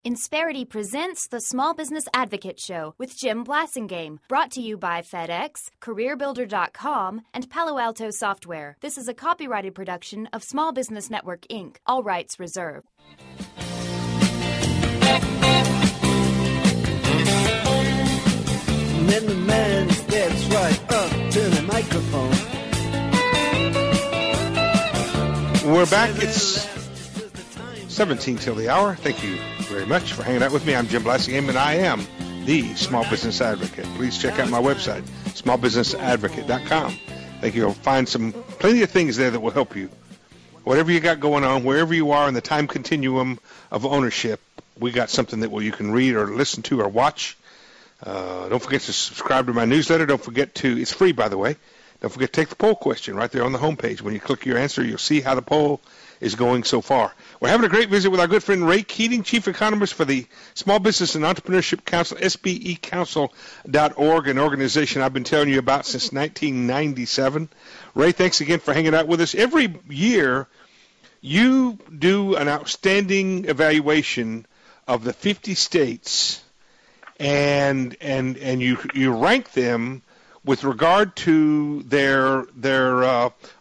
Insperity presents the Small Business Advocate Show with Jim Blasingame, brought to you by FedEx, CareerBuilder.com, and Palo Alto Software. This is a copyrighted production of Small Business Network, Inc., all rights reserved. And then the man steps right up to the microphone. We're back. It's 17 till the hour. Thank you very much for hanging out with me. I'm Jim Blasingame, and I am the Small Business Advocate. Please check out my website, smallbusinessadvocate.com. I think you'll find plenty of things there that will help you. Whatever you got going on, wherever you are in the time continuum of ownership, we got something that you can read or listen to or watch. Don't forget to subscribe to my newsletter. Don't forget to, it's free, by the way. Don't forget to take the poll question right there on the homepage. When you click your answer, you'll see how the poll is going so far. We're having a great visit with our good friend Ray Keating, Chief Economist for the Small Business and Entrepreneurship Council, SBEcouncil.org, an organization I've been telling you about since 1997. Ray, thanks again for hanging out with us. Every year, you do an outstanding evaluation of the 50 states, and you rank them with regard to their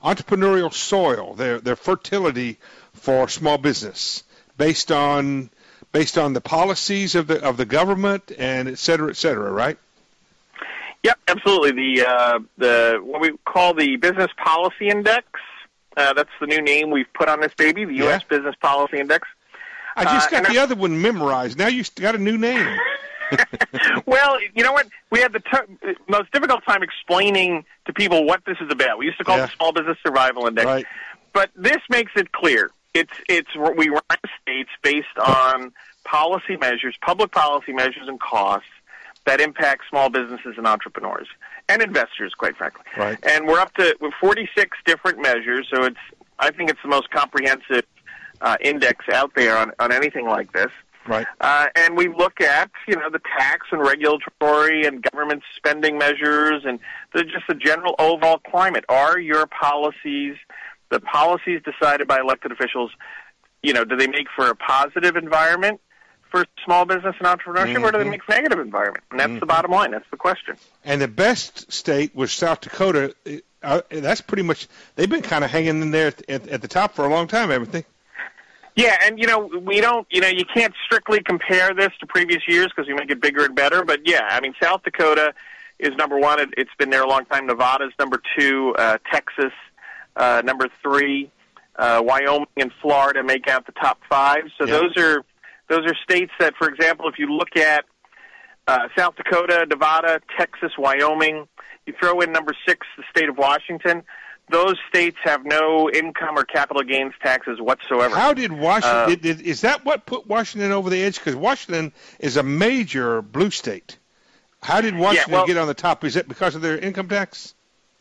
entrepreneurial soil, their fertility for small business, based on the policies of the government and et cetera, right? Yep, absolutely. The what we call the Business Policy Index. That's the new name we've put on this baby, the U.S. Business Policy Index. I just got the other one memorized. Now you got a new name. Well, you know what? We had the most difficult time explaining to people what this is about. We used to call it the Small Business Survival Index, right. But this makes it clear. We rank states based on policy measures, public policy measures, and costs that impact small businesses and entrepreneurs and investors, quite frankly. Right. And we're up to 46 different measures, so I think it's the most comprehensive index out there on anything like this. Right. And we look at, the tax and regulatory and government spending measures and just the general overall climate. Are your policies, the policies decided by elected officials, do they make for a positive environment for small business and entrepreneurship, or do they make for a negative environment? And that's the bottom line. That's the question. And the best state was South Dakota. That's pretty much, they've been kind of hanging in there at the top for a long time, haven't they? Yeah, and, we don't, you can't strictly compare this to previous years because we make it bigger and better. But, yeah, I mean, South Dakota is number one. It's been there a long time. Nevada's number two. Texas, number three. Wyoming and Florida make out the top five. So those are states that, for example, if you look at South Dakota, Nevada, Texas, Wyoming, you throw in number six, the state of Washington, those states have no income or capital gains taxes whatsoever. How did Washington, is that what put Washington over the edge? Because Washington is a major blue state. How did Washington get on the top? Is it because of their income tax?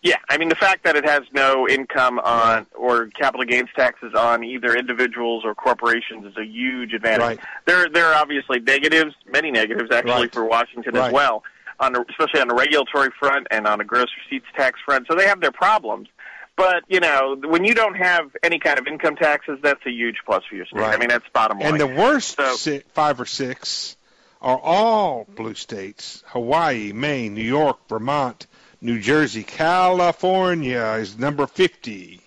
Yeah, I mean, the fact that it has no income on or capital gains taxes on either individuals or corporations is a huge advantage. Right. There are obviously negatives, many negatives actually, for Washington as well, especially on the regulatory front and on the gross receipts tax front. So they have their problems. But, when you don't have any kind of income taxes, that's a huge plus for your state. Right. I mean, that's bottom line. And the worst 5 or 6 are all blue states: Hawaii, Maine, New York, Vermont, New Jersey. California is number 50.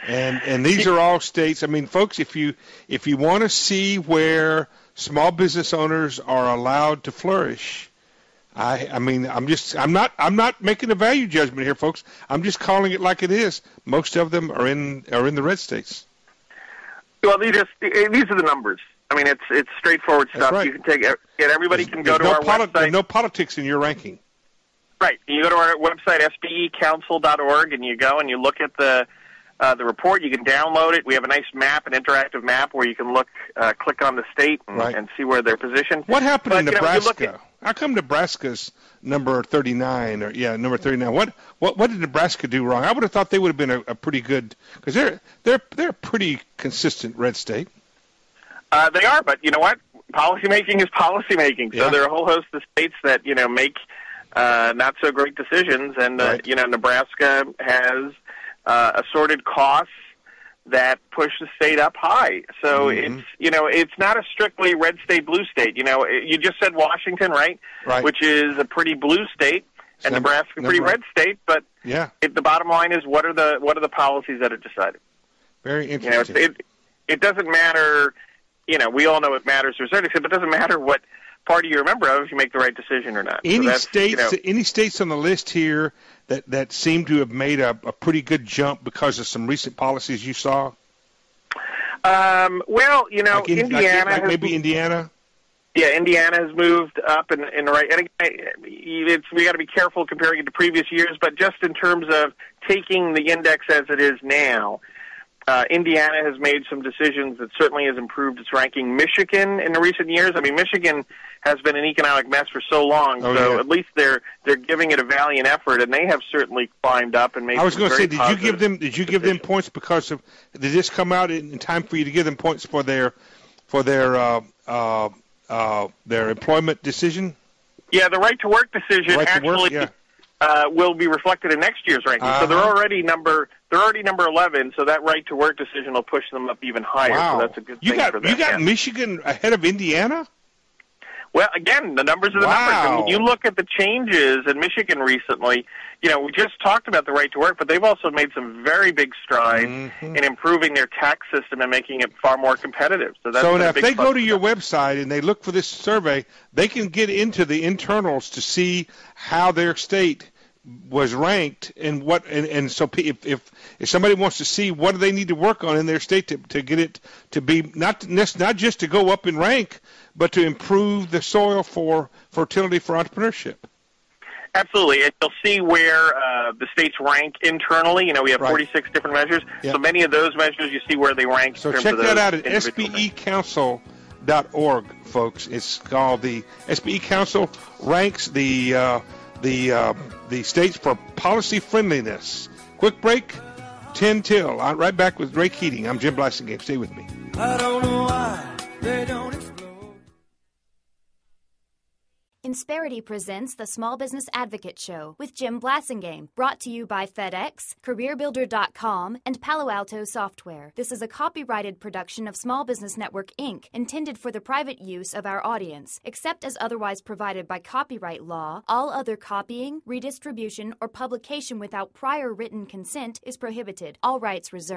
And these are all states. I mean, folks, if you want to see where small business owners are allowed to flourish, I'm not making a value judgment here, folks. I'm just calling it like it is. Most of them are in the red states. Well, these are the numbers. I mean, it's straightforward stuff. Right. You can take it. Everybody can go to our website. There's no politics in your ranking. Right. You go to our website, SBEcouncil.org, and you go and you look at the report. You can download it. We have a nice map, an interactive map, where you can click on the state and see where they're positioned. What happened in Nebraska? How come Nebraska's number 39? Number 39. What did Nebraska do wrong? I would have thought they would have been a pretty good, because they're a pretty consistent red state. They are, but you know what? Policymaking is policymaking. So there are a whole host of states that make not so great decisions, and Nebraska has assorted costs that push the state up high. So it's not a strictly red state, blue state. You just said Washington, right? Right. Which is a pretty blue state, and Nebraska a pretty red state. But the bottom line is, what are the policies that are decided? Very interesting. It doesn't matter. We all know it matters to a certain extent, but it doesn't matter what party you're a member of if you make the right decision or not. Any states on the list here that seem to have made a pretty good jump because of some recent policies you saw? Indiana. Maybe Indiana? Yeah, Indiana has moved up in the right. And again, we got to be careful comparing it to previous years, but just in terms of taking the index as it is now, Indiana has made some decisions that certainly has improved its ranking. Michigan in the recent years, Michigan has been an economic mess for so long, at least they're giving it a valiant effort, and they have certainly climbed up and made. I was going to say, did you give them points because of? Did this come out in time for you to give them points for their employment decision? Yeah, the right to work decision will be reflected in next year's ranking. So they're already number 11. So that right to work decision will push them up even higher. Wow. So that's a good thing for them. You got Michigan ahead of Indiana? Well, again, the numbers are the numbers. You look at the changes in Michigan recently. We just talked about the right to work, but they've also made some very big strides in improving their tax system and making it far more competitive. So now if they go to your website and they look for this survey, they can get into the internals to see how their state was ranked and what. And so if somebody wants to see what do they need to work on in their state to get it to be not just to go up in rank, but to improve the soil for fertility for entrepreneurship. Absolutely. And you'll see where the states rank internally. We have 46 different measures. Yep. So many of those measures, you see where they rank. So check that out at SBEcouncil.org, folks. It's called the SBE Council ranks the states for policy friendliness. Quick break, 10 till. I'm right back with Ray Keating. I'm Jim Blasingame. Stay with me. I don't know why they don't explode. Insperity presents the Small Business Advocate Show with Jim Blasingame, brought to you by FedEx, CareerBuilder.com, and Palo Alto Software. This is a copyrighted production of Small Business Network, Inc., intended for the private use of our audience. Except as otherwise provided by copyright law, all other copying, redistribution, or publication without prior written consent is prohibited. All rights reserved.